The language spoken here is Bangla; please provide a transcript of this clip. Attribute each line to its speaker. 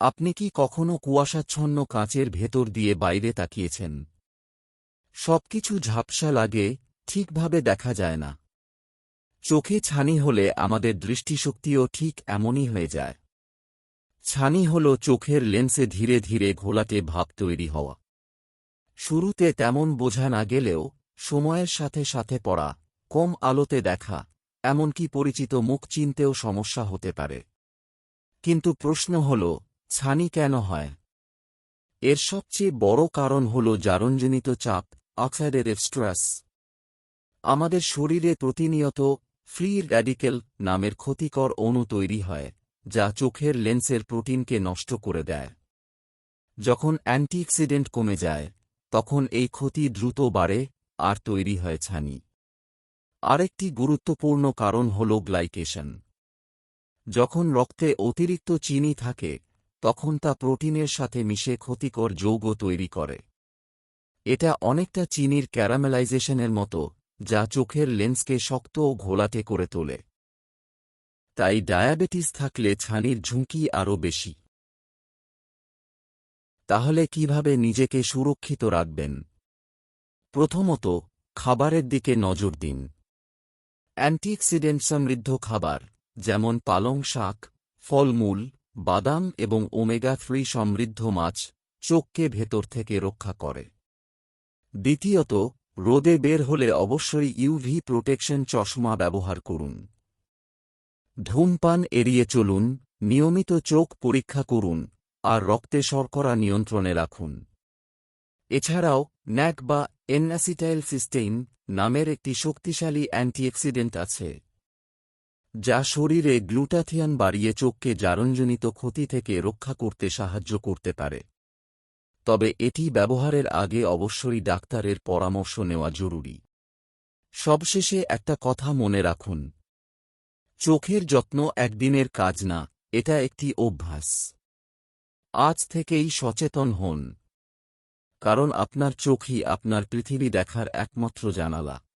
Speaker 1: আপনি কি কখনো কুয়াশাচ্ছন্ন কাঁচের ভেতর দিয়ে বাইরে তাকিয়েছেন? সবকিছু ঝাপসা লাগে, ঠিকভাবে দেখা যায় না। চোখে ছানি হলে আমাদের দৃষ্টিশক্তিও ঠিক এমনই হয়ে যায়। ছানি হল চোখের লেন্সে ধীরে ধীরে ঘোলাটে ভাব তৈরি হওয়া। শুরুতে তেমন বোঝা না গেলেও সময়ের সাথে সাথে পড়া, কম আলোতে দেখা, এমনকি পরিচিত মুখ চিনতেও সমস্যা হতে পারে। কিন্তু প্রশ্ন হল, ছানি কেন হয়? এর সবচেয়ে বড় কারণ হল জারণজনিত চাপ, অক্সাইডেটিভ স্ট্রেস। আমাদের শরীরে প্রতিনিয়ত ফ্রি র্যাডিক্যাল নামের ক্ষতিকর অণু তৈরি হয়, যা চোখের লেন্সের প্রোটিনকে নষ্ট করে দেয়। যখন অ্যান্টিঅক্সিডেন্ট কমে যায়, তখন এই ক্ষতি দ্রুত বাড়ে আর তৈরি হয় ছানি। আরেকটি গুরুত্বপূর্ণ কারণ হল গ্লাইকেশন। যখন রক্তে অতিরিক্ত চিনি থাকে, তখন তা প্রোটিনের সাথে মিশে ক্ষতিকর যৌগ তৈরি করে। এটা অনেকটা চিনির ক্যারামেলাইজেশনের মতো, যা চোখের লেন্সকে শক্ত ও ঘোলাটে করে তোলে। তাই ডায়াবেটিস থাকলে ছানির ঝুঁকি আরও বেশি। তাহলে কিভাবে নিজেকে সুরক্ষিত রাখবেন? প্রথমত, খাবারের দিকে নজর দিন। অ্যান্টিঅক্সিডেন্ট সমৃদ্ধ খাবার, যেমন পালং শাক, ফলমূল, বাদাম এবং ওমেগা-3 সমৃদ্ধ মাছ, চোখকে ভেতর থেকে রক্ষা করে। দ্বিতীয়ত, রোদে বের হলে অবশ্যই ইউভি প্রোটেকশন চশমা ব্যবহার করুন। ধূমপান এড়িয়ে চলুন, নিয়মিত চোখ পরীক্ষা করুন, আর রক্তে শর্করা নিয়ন্ত্রণে রাখুন। এছাড়াও ন্যাক বা এন-অ্যাসিটাইলসিস্টেইন নামের একটি শক্তিশালী অ্যান্টিঅক্সিডেন্ট আছে, যা শরীরে গ্লুটাথিয়ন বাড়িয়ে চোখকে জারণজনিত ক্ষতি থেকে রক্ষা করতে সাহায্য করতে পারে। তবে এটি ব্যবহারের আগে অবশ্যই ডাক্তারের পরামর্শ নেওয়া জরুরি। সবশেষে একটা কথা মনে রাখুন, চোখের যত্ন একদিনের কাজ না, এটা একটি অভ্যাস। আজ থেকেই সচেতন হন, কারণ আপনার চোখই আপনার পৃথিবী দেখার একমাত্র জানালা।